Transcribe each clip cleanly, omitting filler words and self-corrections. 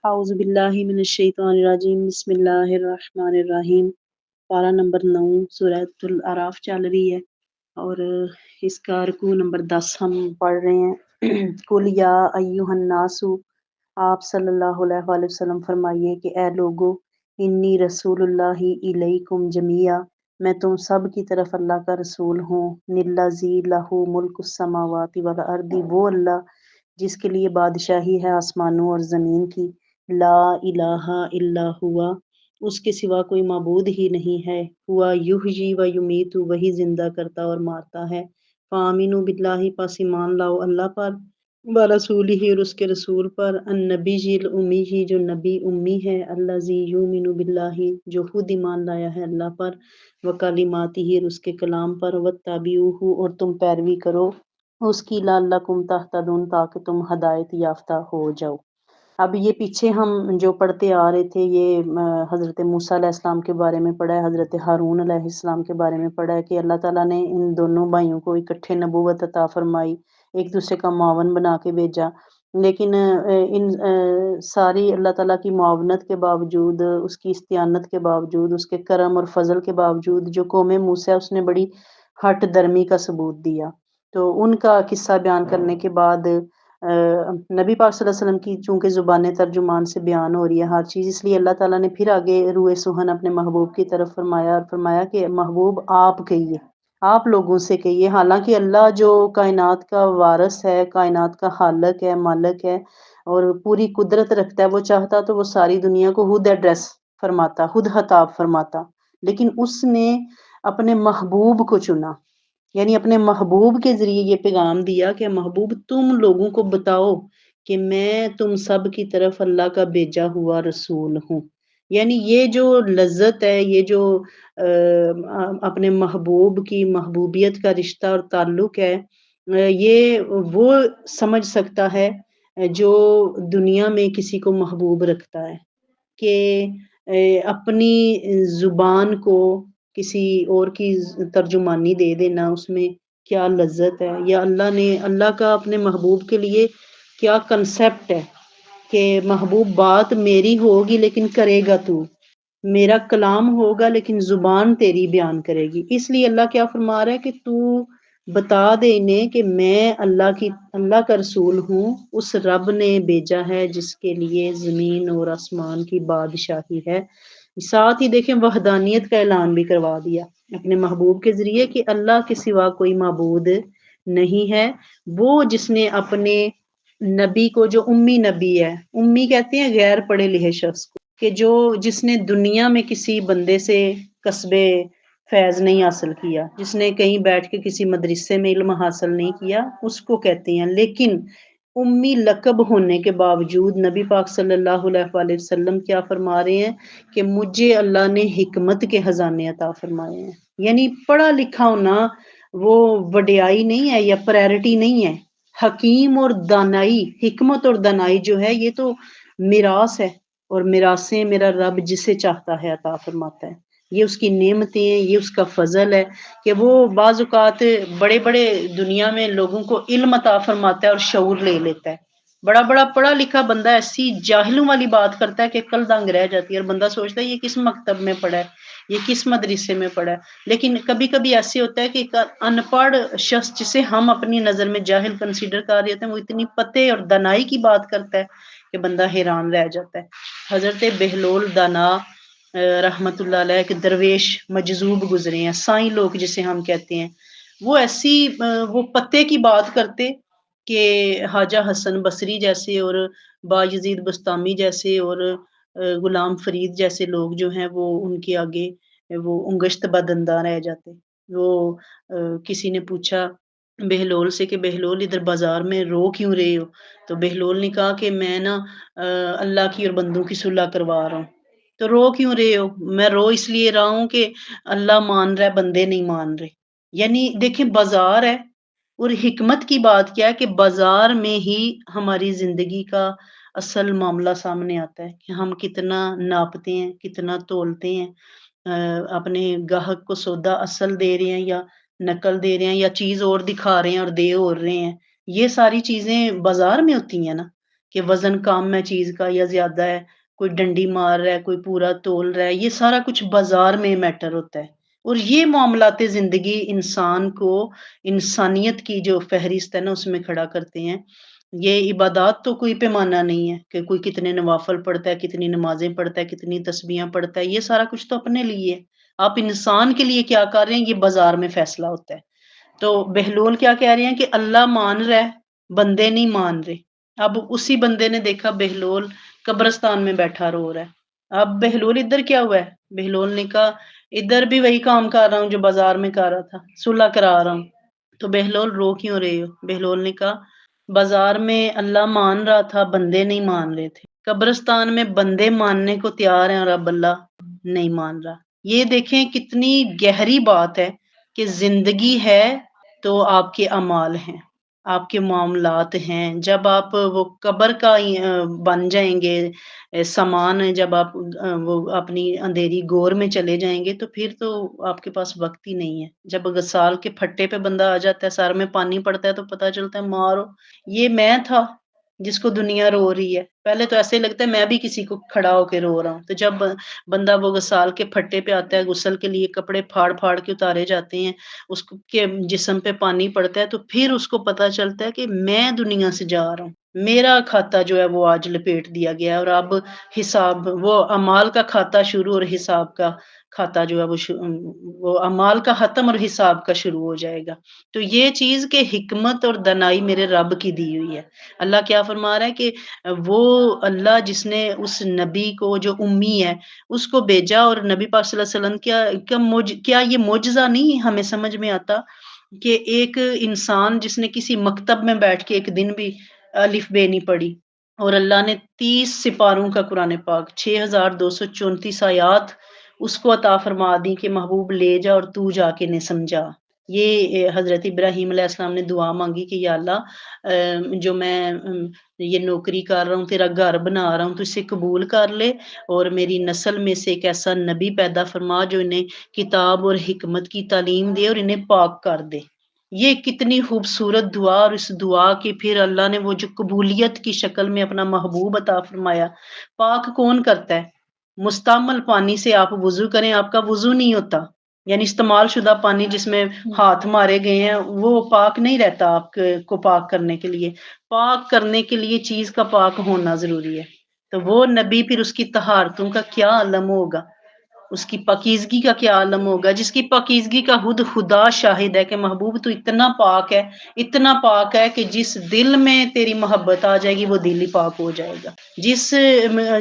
اعوذ باللہ من الشیطان الرجیم بسم اللہ الرحمن الرحیم۔ پارہ نمبر 9 سورۃ الاعراف چل رہی ہے اور اس کا رکوع نمبر 10 ہم پڑھ رہے ہیں۔ قل یا ایھا الناس، آپ صلی اللہ علیہ وآلہ وسلم فرمائیے کہ اے لوگو، انی رسول اللہ الیکم جمیعا، میں تم سب کی طرف اللہ کا رسول ہوں۔ للذی لہ ملک السماوات والارض، وہ اللہ جس کے لیے بادشاہی ہے آسمانوں اور زمین کی۔ لا الہ الا ہوا، اس کے سوا کوئی معبود ہی نہیں ہے۔ ہوا یحیی و یمیت، وہی زندہ کرتا اور مارتا ہے۔ فآمنوا باللہ، پس ایمان لاؤ اللہ پر، ورسولہ، اور اس کے رسول پر، النبی الامی، جو نبی امی ہے، الذی یؤمن باللہ، جو خود ایمان لایا ہے اللہ پر، وکلماتہ، اور اس کے کلام پر، واتبعوہ، اور تم پیروی کرو اس کی، لعلکم تہتدون، تاکہ تم ہدایت یافتہ ہو جاؤ۔ اب یہ پیچھے ہم جو پڑھتے آ رہے تھے، یہ حضرت موسیٰ علیہ السلام کے بارے میں پڑھا ہے، حضرت ہارون علیہ السلام کے بارے میں پڑھا ہے کہ اللہ تعالیٰ نے ان دونوں بھائیوں کو اکٹھے نبوت عطا فرمائی، ایک دوسرے کا معاون بنا کے بھیجا۔ لیکن ان ساری اللہ تعالیٰ کی معاونت کے باوجود، اس کی استعانت کے باوجود، اس کے کرم اور فضل کے باوجود، جو قوم موسیٰ ہے اس نے بڑی ہٹ درمی کا ثبوت دیا۔ تو ان کا قصہ بیان کرنے کے بعد نبی پاک صلی اللہ علیہ وسلم کی چونکہ زبان ترجمان سے بیان ہو رہی ہے ہر چیز، اس لیے اللہ تعالیٰ نے پھر آگے روئے سخن اپنے محبوب کی طرف فرمایا اور فرمایا کہ محبوب آپ کہیے، آپ لوگوں سے کہیے، حالانکہ اللہ جو کائنات کا وارث ہے، کائنات کا خالق ہے، مالک ہے اور پوری قدرت رکھتا ہے، وہ چاہتا تو وہ ساری دنیا کو خود ایڈریس فرماتا، خود خطاب فرماتا، لیکن اس نے اپنے محبوب کو چنا، یعنی اپنے محبوب کے ذریعے یہ پیغام دیا کہ محبوب تم لوگوں کو بتاؤ کہ میں تم سب کی طرف اللہ کا بھیجا ہوا رسول ہوں۔ یعنی یہ جو لذت ہے، یہ جو اپنے محبوب کی محبوبیت کا رشتہ اور تعلق ہے، یہ وہ سمجھ سکتا ہے جو دنیا میں کسی کو محبوب رکھتا ہے، کہ اپنی زبان کو کسی اور کی ترجمانی دے دینا، اس میں کیا لذت ہے، یا اللہ کا اپنے محبوب کے لیے کیا کنسپٹ ہے کہ محبوب بات میری ہوگی لیکن کرے گا تو، میرا کلام ہوگا لیکن زبان تیری بیان کرے گی۔ اس لیے اللہ کیا فرما رہا ہے کہ تو بتا دے انہیں کہ میں اللہ کا رسول ہوں، اس رب نے بھیجا ہے جس کے لیے زمین اور آسمان کی بادشاہی ہے۔ ساتھ ہی دیکھیں وحدانیت کا اعلان بھی کروا دیا اپنے محبوب کے ذریعے کہ اللہ کے سوا کوئی معبود نہیں ہے۔ وہ جس نے اپنے نبی کو، جو امی نبی ہے، امی کہتے ہیں غیر پڑھے لکھے شخص کو، کہ جس نے دنیا میں کسی بندے سے کسب فیض نہیں حاصل کیا، جس نے کہیں بیٹھ کے کسی مدرسے میں علم حاصل نہیں کیا، اس کو کہتے ہیں۔ لیکن امی لقب ہونے کے باوجود نبی پاک صلی اللہ علیہ وآلہ وسلم کیا فرما رہے ہیں کہ مجھے اللہ نے حکمت کے خزانے عطا فرمائے ہیں۔ یعنی پڑھا لکھا ہونا وہ وڈیائی نہیں ہے یا پرائرٹی نہیں ہے، حکیم اور دانائی، حکمت اور دانائی جو ہے یہ تو میراث ہے، اور میراثیں میرا رب جسے چاہتا ہے عطا فرماتا ہے۔ یہ اس کی نعمتیں ہیں، یہ اس کا فضل ہے کہ وہ بعض اوقات بڑے بڑے دنیا میں لوگوں کو علم عطا فرماتا ہے اور شعور لے لیتا ہے۔ بڑا بڑا پڑھا لکھا بندہ ایسی جاہلوں والی بات کرتا ہے کہ کل دنگ رہ جاتی ہے، اور بندہ سوچتا ہے یہ کس مکتب میں پڑھا ہے، یہ کس مدرسے میں پڑھا ہے۔ لیکن کبھی کبھی ایسے ہوتا ہے کہ ایک ان پڑھ شخص جسے ہم اپنی نظر میں جاہل کنسیڈر کر رہے ہوتے ہیں، وہ اتنی پتے اور دانائی کی بات کرتا ہے کہ بندہ حیران رہ جاتا ہے۔ حضرت بہلول دانا رحمت اللہ علیہ کے درویش مجذوب گزرے ہیں، سائیں لوگ جسے ہم کہتے ہیں، وہ ایسی وہ پتے کی بات کرتے کہ خواجہ حسن بصری جیسے اور بایزید بستامی جیسے اور غلام فرید جیسے لوگ جو ہیں وہ ان کے آگے وہ انگشت بدندہ رہ جاتے۔ وہ کسی نے پوچھا بہلول سے کہ بہلول ادھر بازار میں رو کیوں رہے ہو؟ تو بہلول نے کہا کہ میں نا اللہ کی اور بندوں کی صلح کروا رہا ہوں۔ تو رو کیوں رہے ہو؟ میں رو اس لیے رہا ہوں کہ اللہ مان رہا ہے، بندے نہیں مان رہے۔ یعنی دیکھیں بازار ہے، اور حکمت کی بات کیا ہے کہ بازار میں ہی ہماری زندگی کا اصل معاملہ سامنے آتا ہے کہ ہم کتنا ناپتے ہیں، کتنا تولتے ہیں، اپنے گاہک کو سودا اصل دے رہے ہیں یا نقل دے رہے ہیں، یا چیز اور دکھا رہے ہیں اور دے اور رہے ہیں۔ یہ ساری چیزیں بازار میں ہوتی ہیں نا، کہ وزن کم ہے چیز کا یا زیادہ ہے، کوئی ڈنڈی مار رہا ہے، کوئی پورا تول رہا ہے، یہ سارا کچھ بازار میں میٹر ہوتا ہے۔ اور یہ معاملات زندگی انسان کو انسانیت کی جو فہرست ہے نا اس میں کھڑا کرتے ہیں۔ یہ عبادات تو کوئی پیمانہ نہیں ہے کہ کوئی کتنے نوافل پڑھتا ہے، کتنی نمازیں پڑھتا ہے، کتنی تسبیحاں پڑھتا ہے، یہ سارا کچھ تو اپنے لیے ہے۔ آپ انسان کے لیے کیا کر رہے ہیں یہ بازار میں فیصلہ ہوتا ہے۔ تو بہلول کیا کہہ رہے ہیں کہ اللہ مان رہا ہے، بندے نہیں مان رہے۔ اب اسی بندے نے دیکھا بہلول قبرستان میں بیٹھا رو رہا ہے۔ اب بہلول ادھر کیا ہوا ہے؟ بہلول نے کہا ادھر بھی وہی کام کر رہا ہوں جو بازار میں کر رہا تھا، صلح کرا رہا ہوں۔ تو بہلول رو کیوں رہے ہو؟ بہلول نے کہا بازار میں اللہ مان رہا تھا، بندے نہیں مان رہے تھے۔ قبرستان میں بندے ماننے کو تیار ہیں اور اب اللہ نہیں مان رہا۔ یہ دیکھیں کتنی گہری بات ہے کہ زندگی ہے تو آپ کے اعمال ہیں، آپ کے معاملات ہیں۔ جب آپ وہ قبر کا بن جائیں گے سامان، جب آپ وہ اپنی اندھیری گور میں چلے جائیں گے تو پھر تو آپ کے پاس وقت ہی نہیں ہے۔ جب غسال کے پھٹے پہ بندہ آ جاتا ہے، سر میں پانی پڑتا ہے تو پتہ چلتا ہے مارو یہ میں تھا جس کو دنیا رو رہی ہے۔ پہلے تو ایسے ہی لگتا ہے میں بھی کسی کو کھڑا ہو کے رو رہا ہوں۔ تو جب بندہ وہ غسال کے پھٹے پہ آتا ہے، غسل کے لیے کپڑے پھاڑ پھاڑ کے اتارے جاتے ہیں، کے جسم پہ پانی پڑتا ہے تو پھر اس کو پتا چلتا ہے کہ میں دنیا سے جا رہا ہوں، میرا کھاتا جو ہے وہ آج لپیٹ دیا گیا ہے اور اب حساب، وہ اعمال کا کھاتا شروع اور حساب کا کھاتا جو ہے وہ اعمال کا ختم اور حساب کا شروع ہو جائے گا۔ تو یہ چیز کہ حکمت اور دانائی میرے رب کی دی ہوئی ہے۔ اللہ کیا فرما رہا ہے کہ وہ اللہ جس نے اس نبی کو جو امی ہے اس کو بھیجا، اور نبی پاک صلی اللہ علیہ وسلم کیا یہ معجزہ نہیں ہمیں سمجھ میں آتا کہ ایک انسان جس نے کسی مکتب میں بیٹھ کے ایک دن بھی الف بے نہیں پڑھی، اور اللہ نے 30 سپاروں کا قرآن پاک 6234 آیات اس کو عطا فرما دی کہ محبوب لے جا اور تو جا کے نے سمجھا۔ یہ حضرت ابراہیم علیہ السلام نے دعا مانگی کہ یا اللہ جو میں یہ نوکری کر رہا ہوں، تیرا گھر بنا رہا ہوں، تو اسے قبول کر لے اور میری نسل میں سے ایک ایسا نبی پیدا فرما جو انہیں کتاب اور حکمت کی تعلیم دے اور انہیں پاک کر دے۔ یہ کتنی خوبصورت دعا، اور اس دعا کی پھر اللہ نے وہ جو قبولیت کی شکل میں اپنا محبوب عطا فرمایا۔ پاک کون کرتا ہے؟ مستعمل پانی سے آپ وضو کریں، آپ کا وضو نہیں ہوتا، یعنی استعمال شدہ پانی جس میں ہاتھ مارے گئے ہیں وہ پاک نہیں رہتا آپ کو پاک کرنے کے لیے۔ پاک کرنے کے لیے چیز کا پاک ہونا ضروری ہے۔ تو وہ نبی پھر اس کی طہارتوں کا کیا عالم ہوگا، اس کی پاکیزگی کا کیا عالم ہوگا، جس کی پاکیزگی کا خدا شاہد ہے کہ محبوب تو اتنا پاک ہے، اتنا پاک ہے کہ جس دل میں تیری محبت آ جائے گی وہ دل ہی پاک ہو جائے گا۔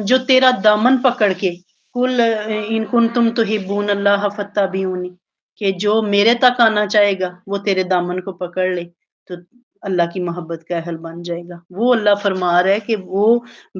جو تیرا دامن پکڑ کے کل ان کنتم تحبون اللہ فاتبعونی، کہ جو میرے تک آنا چاہے گا وہ تیرے دامن کو پکڑ لے تو اللہ کی محبت کا اہل بن جائے گا۔ وہ اللہ فرما رہا ہے کہ وہ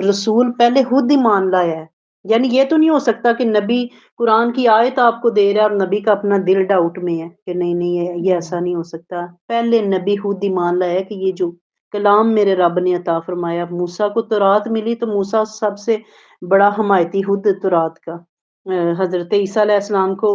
رسول پہلے خود ایمان لایا ہے۔ یعنی یہ تو نہیں ہو سکتا کہ نبی قرآن کی آیت آپ کو دے رہا ہے اور نبی کا اپنا دل ڈاؤٹ میں ہے کہ نہیں یہ ایسا نہیں ہو سکتا۔ پہلے نبی خود ایمان لایا کہ یہ جو کلام میرے رب نے عطا فرمایا، موسیٰ کو تورات ملی تو موسیٰ سب سے بڑا حمایتی خود تورات کا، حضرت عیسیٰ علیہ السلام کو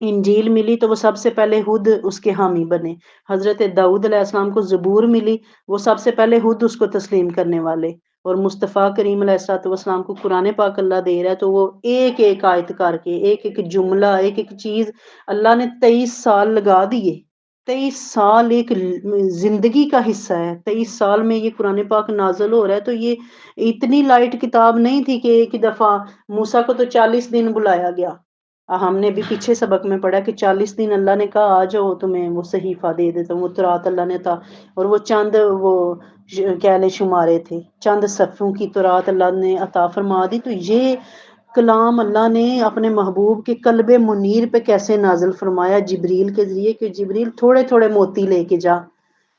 انجیل ملی تو وہ سب سے پہلے خود اس کے حامی بنے، حضرت داؤد علیہ السلام کو زبور ملی، وہ سب سے پہلے خود اس کو تسلیم کرنے والے، اور مصطفیٰ کریم علیہ الصلوۃ والسلام کو قرآن پاک اللہ دے رہا ہے تو وہ ایک ایک آیت کر کے ایک ایک جملہ ایک ایک چیز اللہ نے 23 سال لگا دیے۔ 23 سال ایک زندگی کا حصہ ہے، 23 سال میں یہ قرآن پاک نازل ہو رہا ہے۔ تو یہ اتنی لائٹ کتاب نہیں تھی کہ ایک ہی دفعہ موسیٰ کو تو 40 دن بلایا گیا۔ ہم نے بھی پیچھے سبق میں پڑھا کہ 40 دن اللہ نے کہا آ جاؤ تمہیں وہ صحیفہ دے دیتا ہوں، وہ تورات اللہ نے تھا، اور وہ چند وہ کیلے شمارے تھے، چند صفوں کی تورات اللہ نے عطا فرما دی۔ تو یہ کلام اللہ نے اپنے محبوب کے قلب منیر پہ کیسے نازل فرمایا جبریل کے ذریعے کہ جبریل تھوڑے تھوڑے موتی لے کے جا،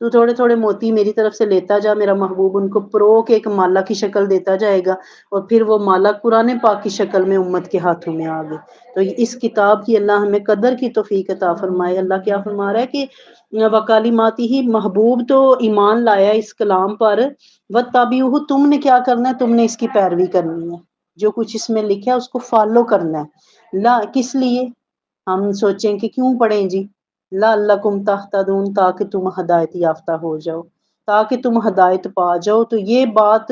تو تھوڑے تھوڑے موتی میری طرف سے لیتا جا، میرا محبوب ان کو پرو کے ایک مالا کی شکل دیتا جائے گا، اور پھر وہ مالا قرآن پاک کی شکل میں امت کے ہاتھوں میں آ گئی۔ تو اس کتاب کی اللہ ہمیں قدر کی توفیق عطا فرمائے۔ اللہ کیا فرما رہا ہے کہ وکالماتی ہی، محبوب تو ایمان لایا اس کلام پر، واتبعوہ، تم نے کیا کرنا ہے، تم نے اس کی پیروی کرنی ہے، جو کچھ اس میں لکھا ہے اس کو فالو کرنا ہے۔ لا کس لیے؟ ہم سوچیں کہ کیوں پڑھیں جی، لعلکم تہتدون، تاکہ تم ہدایت یافتہ ہو جاؤ، تاکہ تم ہدایت پا جاؤ۔ تو یہ بات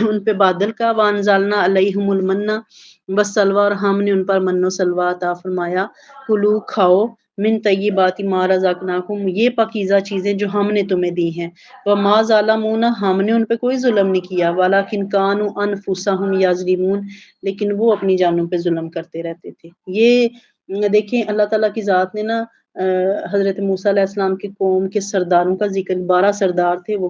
ان پہ بادل کا، وانزلنا علیہم المنہ والسلوی، اور ہم نے ان پر من و سلوہ عطا فرمایا، کلو کھاؤ، من طیبات ما رزقناکم، یہ پاکیزہ چیزیں جو ہم نے تمہیں دی ہیں، وما ظلمونا، ہم نے ان پہ کوئی ظلم نہیں کیا، ولکن کانوا انفسہم یظلمون، لیکن وہ اپنی جانوں پہ ظلم کرتے رہتے تھے۔ یہ دیکھیں اللہ تعالیٰ کی ذات نے نا حضرت موسیٰ علیہ السلام کی قوم کے سرداروں کا ذکر، 12 سردار تھے وہ،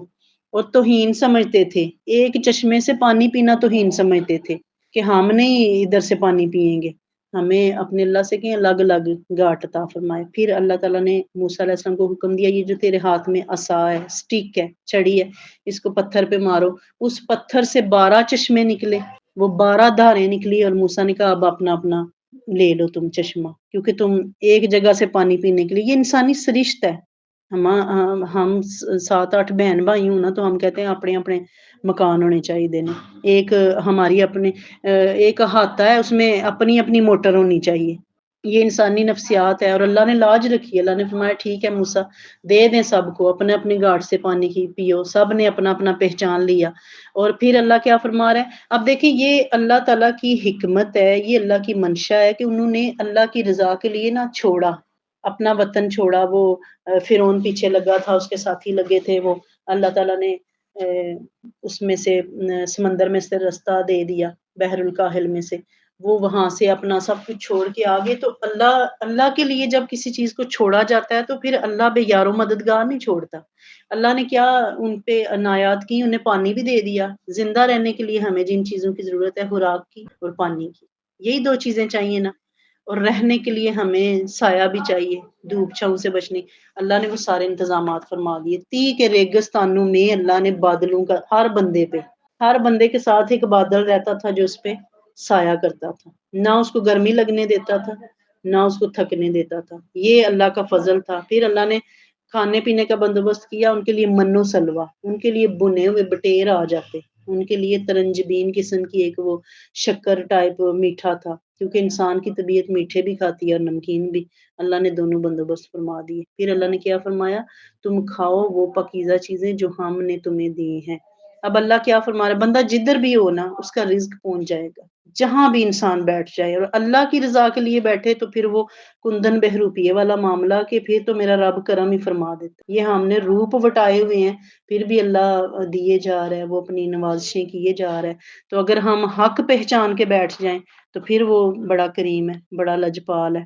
اور توہین سمجھتے تھے، ایک چشمے سے پانی پینا توہین سمجھتے تھے کہ ہم نہیں ادھر سے پانی پیئیں گے، ہمیں اپنے اللہ سے کہیں الگ الگ گھاٹ عطا فرمائے۔ پھر اللہ تعالیٰ نے موسیٰ علیہ السلام کو حکم دیا، یہ جو تیرے ہاتھ میں عصا ہے، سٹک ہے، چھڑی ہے، اس کو پتھر پہ مارو، اس پتھر سے 12 چشمے نکلے، وہ 12 دھاریں نکلی، اور موسیٰ نے کہا اب اپنا اپنا لے لو تم چشمہ، کیونکہ تم ایک جگہ سے پانی پینے کے لیے، یہ انسانی سرشت ہے۔ ہم 7-8 بہن بھائی ہوں نا، تو ہم کہتے ہیں اپنے اپنے مکان ہونے چاہیے دینے، ایک ہماری اپنے ایک احاطہ ہے، اس میں اپنی اپنی موٹر ہونی چاہیے، یہ انسانی نفسیات ہے، اور اللہ نے لاج رکھی ہے، اللہ نے فرمایا ٹھیک ہے موسیٰ، دے دیں سب کو اپنے اپنے گھاٹ سے پانی کی پیو، سب نے اپنا اپنا پہچان لیا۔ اور پھر اللہ کیا فرما رہا ہے، اب دیکھیں یہ اللہ تعالیٰ کی حکمت ہے، یہ اللہ کی منشا ہے کہ انہوں نے اللہ کی رضا کے لیے نہ چھوڑا، اپنا وطن چھوڑا، وہ فرعون پیچھے لگا تھا، اس کے ساتھی لگے تھے، وہ اللہ تعالیٰ نے اس میں سے سمندر میں سے رستہ دے دیا، بحر الکاہل میں سے، وہ وہاں سے اپنا سب کچھ چھوڑ کے آگے، تو اللہ کے لیے جب کسی چیز کو چھوڑا جاتا ہے تو پھر اللہ بے یار و مددگار نہیں چھوڑتا۔ اللہ نے کیا ان پہ عنایات کی، انہیں پانی بھی دے دیا، زندہ رہنے کے لیے ہمیں جن چیزوں کی ضرورت ہے، خوراک کی اور پانی کی، یہی 2 چیزیں چاہیے نا، اور رہنے کے لیے ہمیں سایہ بھی چاہیے، دھوپ چھاؤں سے بچنے، اللہ نے وہ سارے انتظامات فرما دیے۔ کے ریگستانوں میں اللہ نے بادلوں کا ہر بندے کے ساتھ ایک بادل رہتا تھا جو اس پہ سایہ کرتا تھا، نہ اس کو گرمی لگنے دیتا تھا، نہ اس کو تھکنے دیتا تھا، یہ اللہ کا فضل تھا۔ پھر اللہ نے کھانے پینے کا بندوبست کیا، ان کے لیے من و سلوہ، ان کے لیے بنے ہوئے بٹیر آ جاتے، ان کے لیے ترنجبین قسم کی ایک وہ شکر ٹائپ میٹھا تھا، کیونکہ انسان کی طبیعت میٹھے بھی کھاتی ہے اور نمکین بھی، اللہ نے دونوں بندوبست فرما دیے۔ پھر اللہ نے کیا فرمایا، تم کھاؤ وہ پاکیزہ چیزیں جو ہم نے تمہیں دی ہیں۔ اب اللہ کیا فرما رہا ہے، بندہ جدھر بھی ہو نا اس کا رزق پہنچ جائے گا، جہاں بھی انسان بیٹھ جائے، اور اللہ کی رضا کے لیے بیٹھے تو پھر وہ کندن بہ روپیے والا معاملہ کہ پھر تو میرا رب کرم ہی فرما دیتا۔ یہ ہم نے روپ وٹائے ہوئے ہیں، پھر بھی اللہ دیے جا رہا ہے، وہ اپنی نوازشیں کیے جا رہا ہے، تو اگر ہم حق پہچان کے بیٹھ جائیں تو پھر وہ بڑا کریم ہے، بڑا لجپال ہے۔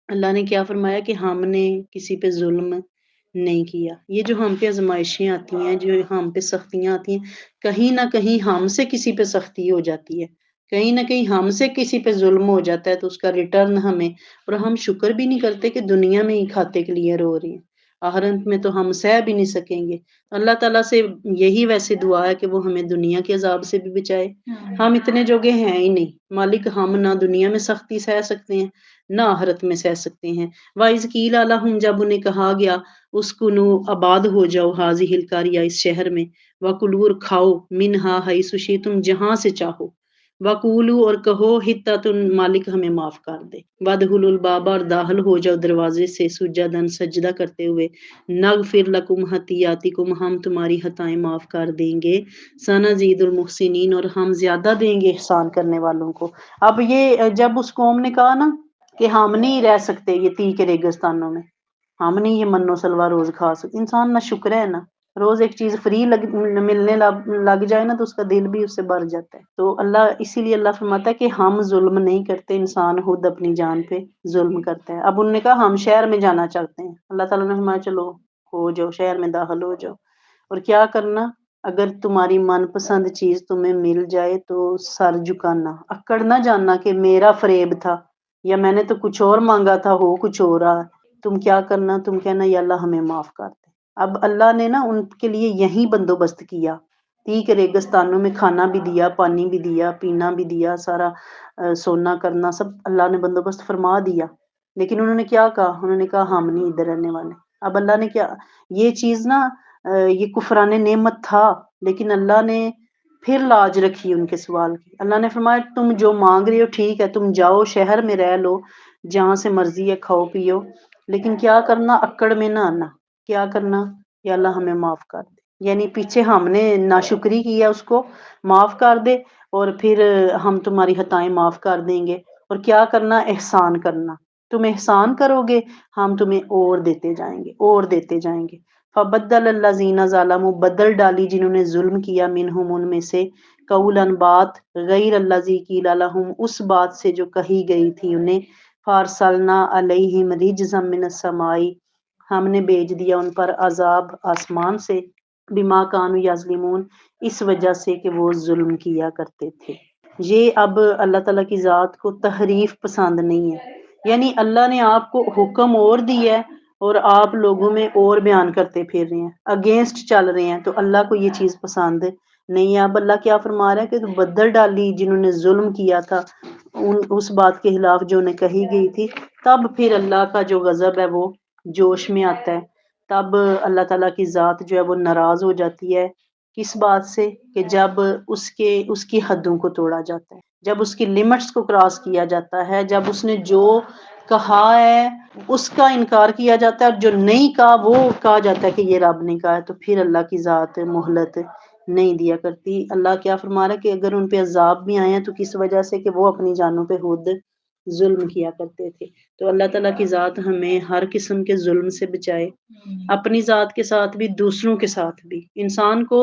اللہ نے کیا فرمایا کہ ہم نے کسی پہ ظلم نہیں کیا۔ یہ جو ہم پہ آزمائشیں آتی ہیں، جو ہم پہ سختیاں آتی ہیں، کہیں نہ کہیں ہم سے کسی پہ سختی ہو جاتی ہے، کہیں نہ کہیں ہم سے کسی پہ ظلم ہو جاتا ہے، تو اس کا ریٹرن ہمیں، اور ہم شکر بھی نہیں کرتے کہ دنیا میں ہی کھاتے کے لیے رو رہے ہیں، آخرت میں تو ہم سہ بھی نہیں سکیں گے۔ اللہ تعالیٰ سے یہی ویسے دعا ہے کہ وہ ہمیں دنیا کے عذاب سے بھی بچائے، ہم اتنے جوگے ہیں ہی نہیں مالک، ہم نہ دنیا میں سختی سہ سکتے ہیں نہ آخرت میں سہ سکتے ہیں۔ وَإِذْ قِيلَ لَهُمْ، جب انہیں کہا گیا اسکنوا، آباد ہو جاؤ، حاضی القریہ، اس شہر میں، وَكُلُوا، اور کھاؤ، منہا حیث شئتم، جہاں سے چاہو، وَقُولُوا، اور کہو، حطۃ، مالک ہمیں معاف کر دے، وَادْخُلُوا الْبَابَ، اور داخل ہو جاؤ دروازے سے، سجداً، سجدہ کرتے ہوئے، نغفر لکم خطیئاتکم، ہم تمہاری خطائیں معاف کر دیں گے، سنزید المحسنین، اور ہم زیادہ دیں گے احسان کرنے والوں کو۔ اب یہ جب اس قوم نے کہا نا کہ ہم نہیں رہ سکتے یہ تی کے ریگستانوں میں، ہم نہیں یہ من و سلوا روز کھا سکتے، انسان نہ شکر ہے نا، روز ایک چیز فری ملنے لگ جائے نا تو اس کا دل بھی اس سے بھر جاتا ہے۔ تو اللہ، اسی لیے اللہ فرماتا ہے کہ ہم ظلم نہیں کرتے، انسان خود اپنی جان پہ ظلم کرتا ہے۔ اب انہوں نے کہا ہم شہر میں جانا چاہتے ہیں، اللہ تعالیٰ نے فرمایا چلو ہو جاؤ، شہر میں داخل ہو جاؤ، اور کیا کرنا، اگر تمہاری من پسند چیز تمہیں مل جائے تو سر جھکانا، اکڑ نہ جاننا کہ میرا فریب تھا یا میں نے تو کچھ اور مانگا تھا، ہو کچھ اور رہا، تم کیا کرنا، تم کہنا یا اللہ ہمیں معاف کر دے۔ اب اللہ نے نا ان کے لیے یہی بندوبست کیا، تی کے ریگستانوں میں کھانا بھی دیا، پانی بھی دیا، پینا بھی دیا، سارا سونا کرنا سب اللہ نے بندوبست فرما دیا، لیکن انہوں نے کیا کہا، انہوں نے کہا ہم نہیں ادھر رہنے والے۔ اب اللہ نے کیا، یہ چیز نا یہ کفران نعمت تھا، لیکن اللہ نے پھر لاج رکھی ان کے سوال کی۔ اللہ نے فرمایا تم جو مانگ رہے ہو ٹھیک ہے، تم جاؤ شہر میں رہ لو، جہاں سے مرضی ہے کھاؤ پیو، لیکن کیا کرنا، اکڑ میں نہ آنا، کیا کرنا کہ اللہ ہمیں معاف کر دے۔ یعنی پیچھے ہم نے ناشکری کیا اس کو معاف کر دے، اور پھر ہم تمہاری خطائیں معاف کر دیں گے۔ اور کیا کرنا؟ احسان کرنا، تم احسان کرو گے ہم تمہیں اور دیتے جائیں گے، اور دیتے جائیں گے۔ فبدل الذین ظلموا، بدل ڈالی جنہوں نے ظلم کیا، منہم ان میں سے، قولا بات، غیر الذی قیل لہم، اس بات سے جو کہی گئی تھی انہیں، فارسلنا علیہم رجزا من السماء، ہم نے بھیج دیا ان پر عذاب آسمان سے، بما کانوا یظلمون، اس وجہ سے کہ وہ ظلم کیا کرتے تھے۔ یہ اب اللہ تعالیٰ کی ذات کو تحریف پسند نہیں ہے، یعنی اللہ نے آپ کو حکم اور دیا ہے اور آپ لوگوں میں اور بیان کرتے پھر رہے ہیں، اگینسٹ چل رہے ہیں، تو اللہ کو یہ چیز پسند نہیں ہے۔ اب اللہ کیا فرما رہا ہے کہ بدل ڈالی جنہوں نے ظلم کیا تھا اس بات کے خلاف جو انہیں کہی گئی تھی، تب پھر اللہ کا جو غضب ہے وہ جوش میں آتا ہے، تب اللہ تعالیٰ کی ذات جو ہے وہ ناراض ہو جاتی ہے۔ کس بات سے؟ کہ جب اس کی حدوں کو توڑا جاتا ہے، جب اس کی لمٹس کو کراس کیا جاتا ہے، جب اس نے جو کہا ہے اس کا انکار کیا جاتا ہے، اور جو نہیں کہا وہ کہا جاتا ہے کہ یہ رب نے کہا ہے، تو پھر اللہ کی ذات مہلت نہیں دیا کرتی۔ اللہ کیا فرما رہا ہے کہ اگر ان پہ عذاب بھی آئے ہیں تو کس وجہ سے؟ کہ وہ اپنی جانوں پہ خود ظلم کیا کرتے تھے۔ تو اللہ تعالیٰ کی ذات ہمیں ہر قسم کے ظلم سے بچائے، اپنی ذات کے ساتھ بھی، دوسروں کے ساتھ بھی۔ انسان کو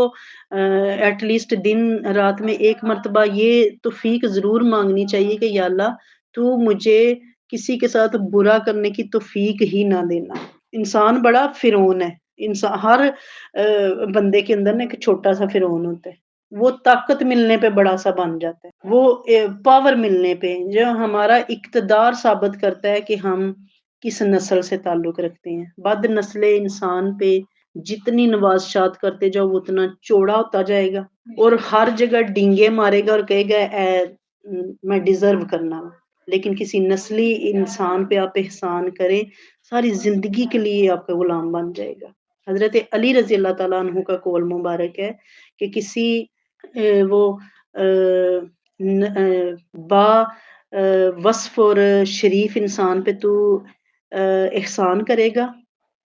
ایٹ لیسٹ دن رات میں ایک مرتبہ یہ توفیق ضرور مانگنی چاہیے کہ یا اللہ تو مجھے کسی کے ساتھ برا کرنے کی توفیق ہی نہ دینا۔ انسان بڑا فرعون ہے، انسان ہر بندے کے اندر نا ایک چھوٹا سا فرعون ہوتا ہے، وہ طاقت ملنے پہ بڑا سا بن جاتا ہے، وہ پاور ملنے پہ جو ہمارا اقتدار ثابت کرتا ہے کہ ہم کس نسل سے تعلق رکھتے ہیں۔ بد نسل انسان پہ جتنی نوازشات کرتے جاؤ وہ اتنا چوڑا ہوتا جائے گا، اور ہر جگہ ڈینگے مارے گا اور کہے گا میں ڈیزرو کرنا ہوں۔ لیکن کسی نسلی انسان پہ آپ احسان کریں، ساری زندگی کے لیے آپ کا غلام بن جائے گا۔ حضرت علی رضی اللہ تعالیٰ عنہ کا قول مبارک ہے کہ کسی وہ با وصف اور شریف انسان پہ تو احسان کرے گا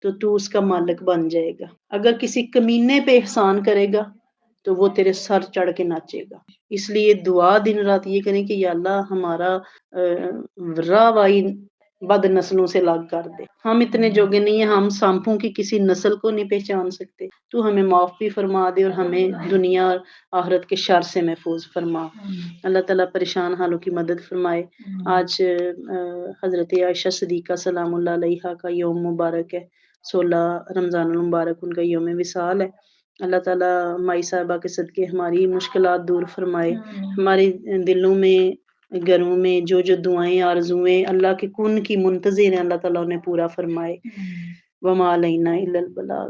تو اس کا مالک بن جائے گا، اگر کسی کمینے پہ احسان کرے گا تو وہ تیرے سر چڑھ کے ناچے گا۔ اس لیے دعا دن رات یہ کریں کہ یا اللہ ہمارا راہ وائی بد نسلوں سے الگ کر دے۔ ہم اتنے جوگے نہیں ہیں، ہم سانپوں کی کسی نسل کو نہیں پہچان سکتے، تو ہمیں معاف بھی فرما دے اور ہمیں دنیا اور آخرت کے شر سے محفوظ فرما۔ اللہ تعالیٰ پریشان حالوں کی مدد فرمائے۔ آج حضرت عائشہ صدیقہ سلام اللہ علیہا کا یوم مبارک ہے، 16 رمضان المبارک ان کا یوم وصال ہے۔ اللہ تعالیٰ مائی صاحبہ کے صدقے ہماری مشکلات دور فرمائے، ہمارے دلوں میں، گھروں میں جو جو دعائیں آرزویں اللہ کے کن کی منتظر ہیں، اللہ تعالیٰ انہیں پورا فرمائے۔ وما علینا الا البلاغ۔